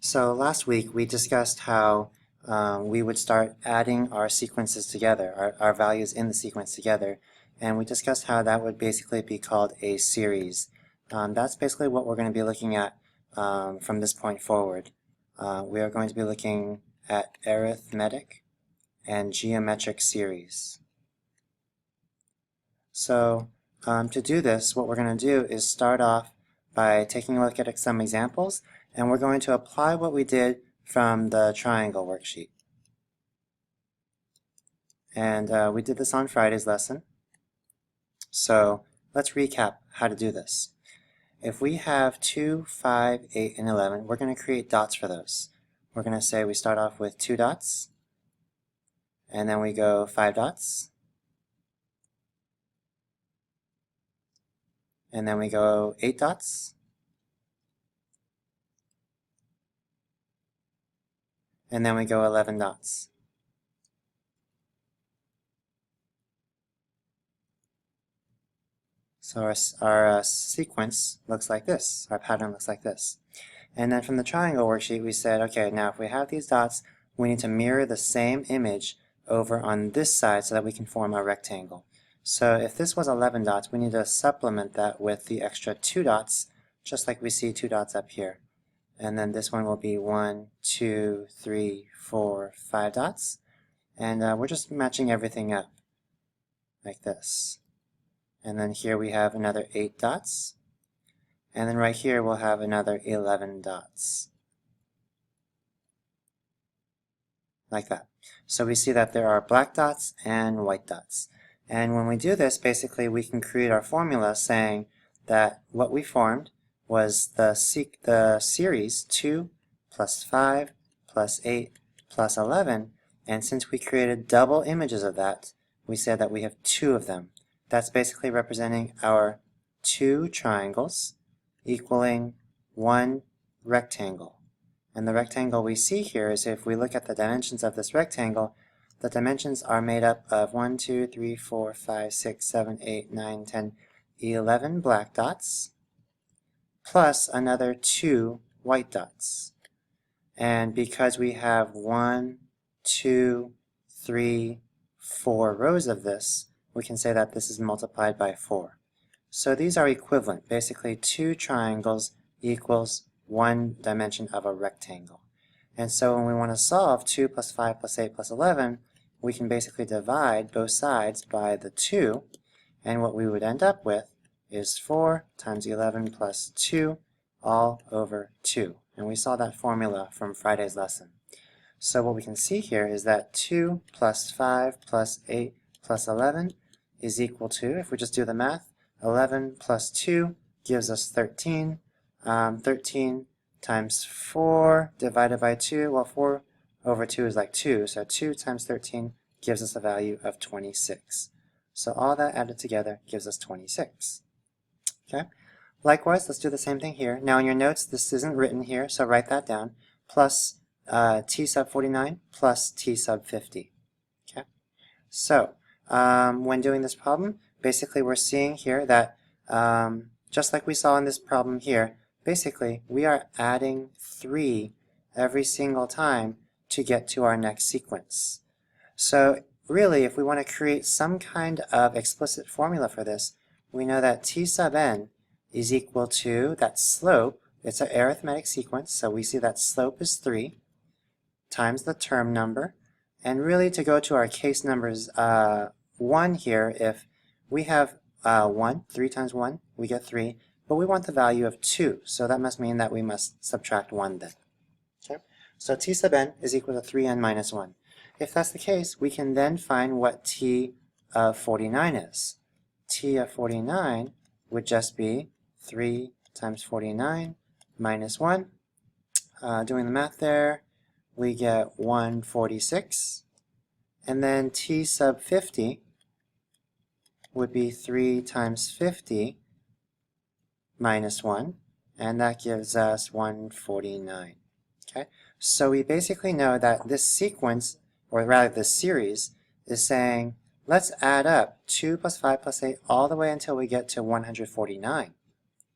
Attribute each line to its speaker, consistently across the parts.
Speaker 1: So last week we discussed how we would start adding our sequences together, our values in the sequence together, and we discussed how that would basically be called a series. That's basically what we're going to be looking at from this point forward. We are going to be looking at arithmetic and geometric series. So to do this, what we're going to do is start off by taking a look at some examples, and we're going to apply what we did from the triangle worksheet. And we did this on Friday's lesson. So let's recap how to do this. If we have 2, 5, 8, and 11, we're going to create dots for those. We're going to say we start off with 2 dots, and then we go 5 dots, and then we go 8 dots, and then we go 11 dots. So our sequence looks like this, our pattern looks like this. And then from the triangle worksheet we said, okay, now if we have these dots, we need to mirror the same image over on this side so that we can form a rectangle. So if this was 11 dots, we need to supplement that with the extra 2 dots, just like we see 2 dots up here. And then this one will be 1, 2, 3, 4, 5 dots. And we're just matching everything up like this. And then here we have another 8 dots. And then right here we'll have another 11 dots. Like that. So we see that there are black dots and white dots. And when we do this, basically we can create our formula saying that what we formed was the series 2 plus 5 plus 8 plus 11. And since we created double images of that, we said that we have 2 of them. That's basically representing our 2 triangles equaling 1 rectangle. And the rectangle we see here is, if we look at the dimensions of this rectangle, the dimensions are made up of 1, 2, 3, 4, 5, 6, 7, 8, 9, 10, 11 black dots, plus another 2 white dots. And because we have 1, 2, 3, 4 rows of this, we can say that this is multiplied by 4. So these are equivalent. Basically, 2 triangles equals 1 dimension of a rectangle. And so when we want to solve 2 plus 5 plus 8 plus 11, we can basically divide both sides by the 2, and what we would end up with is 4 times 11 plus 2 all over 2. And we saw that formula from Friday's lesson. So what we can see here is that 2 plus 5 plus 8 plus 11 is equal to, if we just do the math, 11 plus 2 gives us 13. 13 times 4 divided by 2, well, 4 over 2 is like 2, so 2 times 13 gives us a value of 26. So all that added together gives us 26. Okay. Likewise, let's do the same thing here. Now in your notes, this isn't written here, so write that down. Plus t sub 49 plus t sub 50. Okay. So when doing this problem, basically we're seeing here that just like we saw in this problem here, basically we are adding 3 every single time to get to our next sequence. So really, if we want to create some kind of explicit formula for this, we know that t sub n is equal to that slope. It's an arithmetic sequence, so we see that slope is 3 times the term number. And really, to go to our case numbers 1 here, if we have 1, 3 times 1, we get 3, but we want the value of 2, so that must mean that we must subtract 1 then. Okay? So t sub n is equal to 3n minus 1. If that's the case, we can then find what t of 49 is. T of 49 would just be 3 times 49 minus 1. Doing the math there, we get 146. And then t sub 50 would be 3 times 50 minus 1, and that gives us 149. Okay? So we basically know that this sequence, or rather this series, is saying, let's add up 2 plus 5 plus 8 all the way until we get to 149.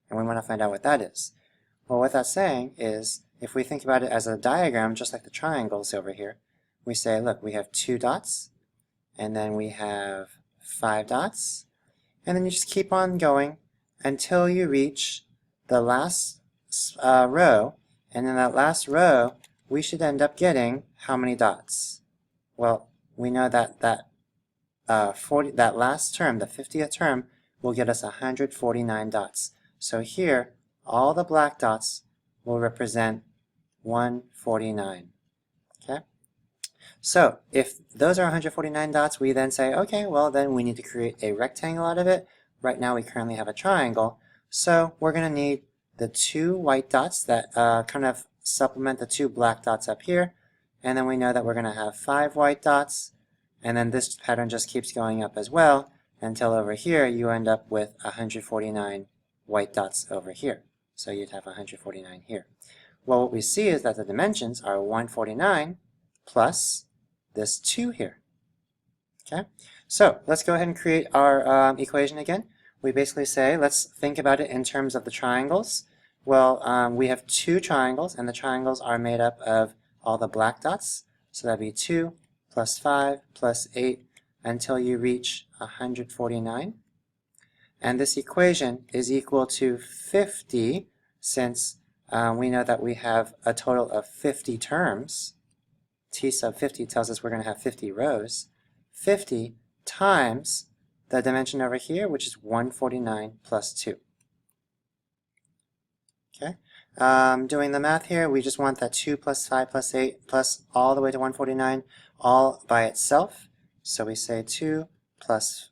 Speaker 1: And we want to find out what that is. Well, what that's saying is, if we think about it as a diagram, just like the triangles over here, we say, look, we have 2 dots, and then we have 5 dots, and then you just keep on going until you reach the last row, and in that last row, we should end up getting how many dots? Well, we know that that last term, the 50th term, will get us 149 dots. So here, all the black dots will represent 149. Okay? So if those are 149 dots, we then say, okay, well then we need to create a rectangle out of it. Right now we currently have a triangle, so we're going to need the 2 white dots that kind of supplement the 2 black dots up here, and then we know that we're going to have 5 white dots, and then this pattern just keeps going up as well until over here you end up with 149 white dots over here. So you'd have 149 here. Well, what we see is that the dimensions are 149 plus this 2 here. Okay, so let's go ahead and create our equation again. We basically say, let's think about it in terms of the triangles. Well, we have 2 triangles, and the triangles are made up of all the black dots. So that'd be 2 plus 5 plus 8 until you reach 149. And this equation is equal to 50, since we know that we have a total of 50 terms. T sub 50 tells us we're going to have 50 rows. 50 times the dimension over here, which is 149 plus 2. Okay, doing the math here, we just want that 2 plus 5 plus 8 plus all the way to 149 all by itself. So we say 2 plus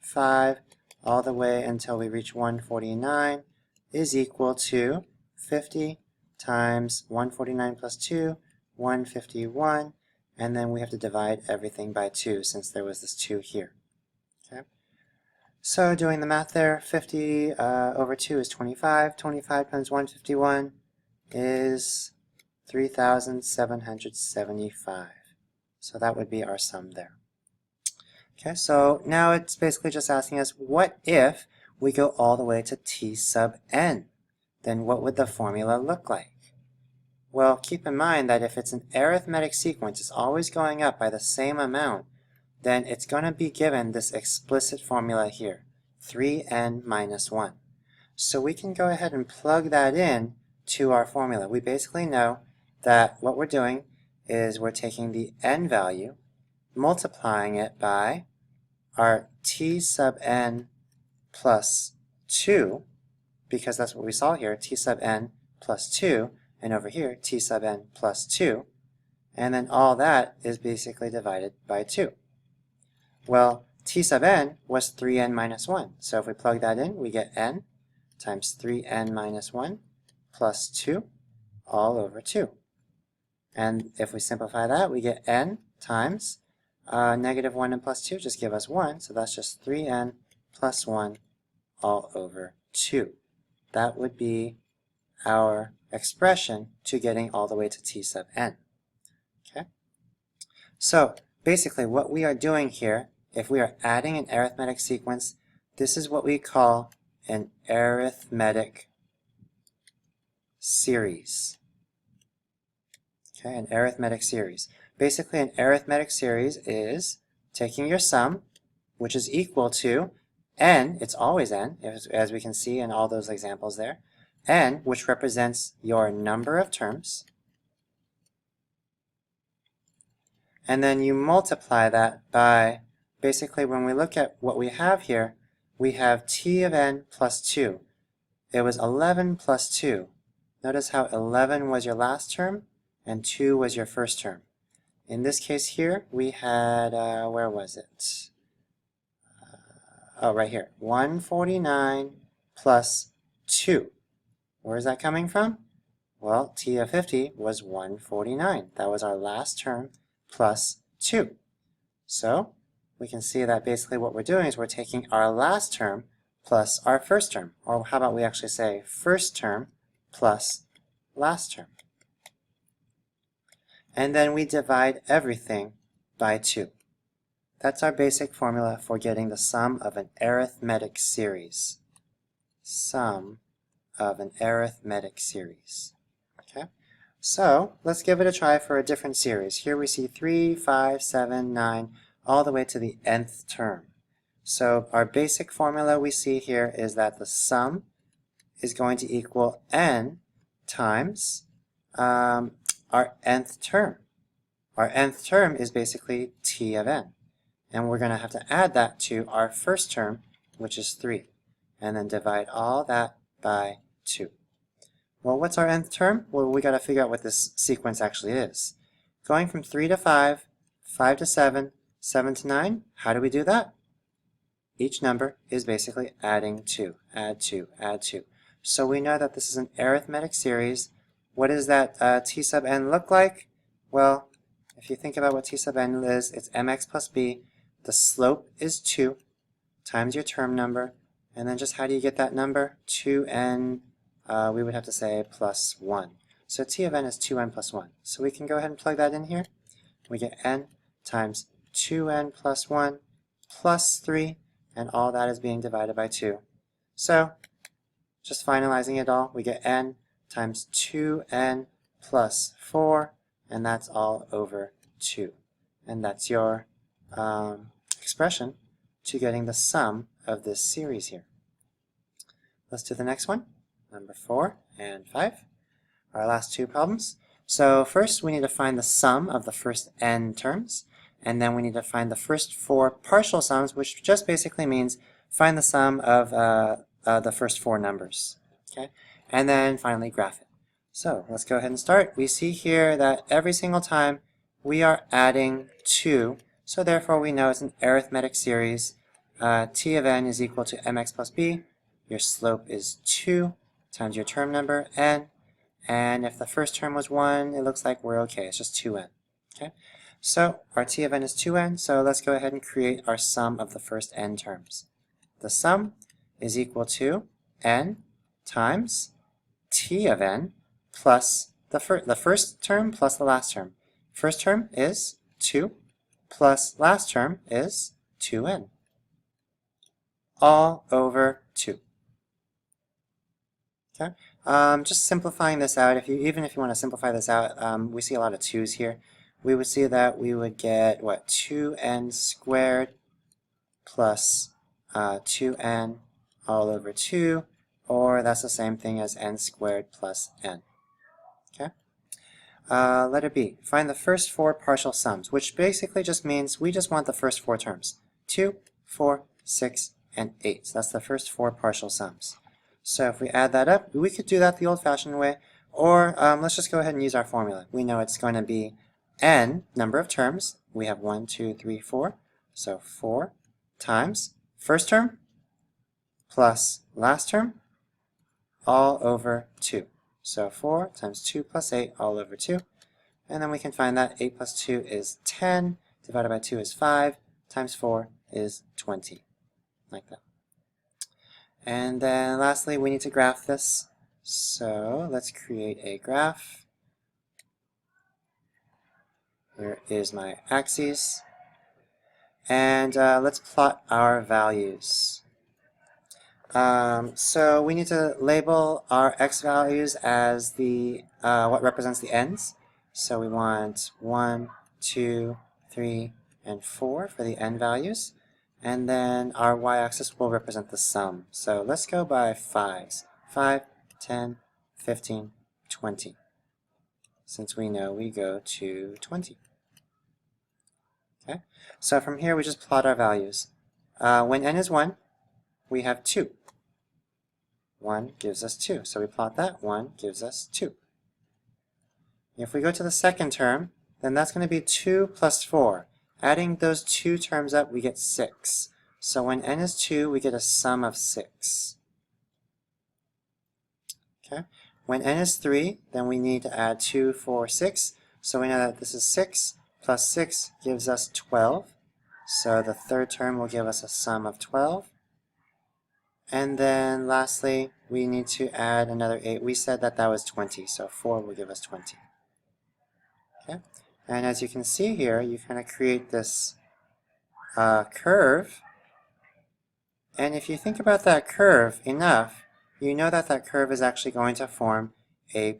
Speaker 1: 5 all the way until we reach 149 is equal to 50 times 149 plus 2, 151, and then we have to divide everything by 2 since there was this 2 here. Okay. So doing the math there, 50 over 2 is 25. 25 times 151 is 3,775. So that would be our sum there. Okay, so now it's basically just asking us, what if we go all the way to t sub n? Then what would the formula look like? Well, keep in mind that if it's an arithmetic sequence, it's always going up by the same amount, then it's going to be given this explicit formula here, 3n minus 1. So we can go ahead and plug that in to our formula. We basically know that what we're doing is we're taking the n value, multiplying it by our t sub n plus 2, because that's what we saw here, t sub n plus 2, and over here, t sub n plus 2, and then all that is basically divided by 2. Well, t sub n was 3n minus 1, so if we plug that in, we get n times 3n minus 1 plus 2 all over 2. And if we simplify that, we get n times negative 1 and plus 2 just give us 1, so that's just 3n plus 1 all over 2. That would be our expression to getting all the way to t sub n. Okay? So basically what we are doing here, if we are adding an arithmetic sequence, this is what we call an arithmetic series. Okay, an arithmetic series. Basically an arithmetic series is taking your sum, which is equal to n, it's always n, as we can see in all those examples there, n, which represents your number of terms, and then you multiply that by, basically when we look at what we have here, we have t of n plus 2. It was 11 plus 2. Notice how 11 was your last term and 2 was your first term. In this case here, we had, where was it? Oh, right here, 149 plus 2. Where is that coming from? Well, t of 50 was 149. That was our last term plus 2. So we can see that basically what we're doing is we're taking our last term plus our first term. Or how about we actually say first term plus last term. And then we divide everything by 2. That's our basic formula for getting the sum of an arithmetic series. Sum of an arithmetic series. Okay, so let's give it a try for a different series. Here we see 3, 5, 7, 9, all the way to the nth term. So our basic formula we see here is that the sum is going to equal n times our nth term. Our nth term is basically t of n. And we're going to have to add that to our first term, which is 3. And then divide all that by 2. Well, what's our nth term? Well, we got to figure out what this sequence actually is. Going from 3 to 5, 5 to 7, 7 to 9, how do we do that? Each number is basically adding 2, add 2, add 2. So we know that this is an arithmetic series. What does that t sub n look like? Well, if you think about what t sub n is, it's mx plus b. The slope is 2 times your term number. And then just how do you get that number? 2n, we would have to say plus 1. So t of n is 2n plus 1. So we can go ahead and plug that in here. We get n times 2n plus 1 plus 3. And all that is being divided by 2. So just finalizing it all, we get n times 2n plus 4, and that's all over 2. And that's your expression to getting the sum of this series here. Let's do the next one, number 4 and 5, our last two problems. So first we need to find the sum of the first n terms, and then we need to find the first 4 partial sums, which just basically means find the sum of the first 4 numbers. Okay, and then finally graph it. So let's go ahead and start. We see here that every single time we are adding 2, so therefore we know it's an arithmetic series. T of n is equal to mx plus b. Your slope is 2 times your term number, n. And if the first term was 1, it looks like we're okay. It's just 2n. Okay, so our t of n is 2n, so let's go ahead and create our sum of the first n terms. The sum is equal to n times t of n plus the first term plus the last term. First term is 2 plus last term is 2n. All over 2. Okay, just simplifying this out, even if you want to simplify this out, we see a lot of 2's here. We would see that we would get, what, 2n squared plus 2n all over 2, or that's the same thing as n squared plus n. Okay. Letter B, find the first 4 partial sums, which basically just means we just want the first 4 terms. 2, 4, 6, and 8. So that's the first 4 partial sums. So if we add that up, we could do that the old-fashioned way, or let's just go ahead and use our formula. We know it's going to be n, number of terms. We have 1, 2, 3, 4. So 4 times first term plus last term all over 2. So 4 times 2 plus 8 all over 2. And then we can find that 8 plus 2 is 10, divided by 2 is 5, times 4 is 20. Like that. And then lastly, we need to graph this. So let's create a graph. Here is my axes. And let's plot our values. So we need to label our x values as the what represents the n's. So we want 1, 2, 3, and 4 for the n values. And then our y-axis will represent the sum. So let's go by 5s. 5, 10, 15, 20. Since we know we go to 20. Okay, so from here we just plot our values. When n is 1, we have 2. 1 gives us 2. So we plot that. 1 gives us 2. If we go to the second term, then that's going to be 2 plus 4. Adding those 2 terms up, we get 6. So when n is 2, we get a sum of 6. Okay. When n is 3, then we need to add 2, 4, 6. So we know that this is 6 plus 6 gives us 12. So the third term will give us a sum of 12. And then lastly, we need to add another 8. We said that that was 20, so 4 will give us 20. Okay. And as you can see here, you kind of create this curve. And if you think about that curve enough, you know that that curve is actually going to form a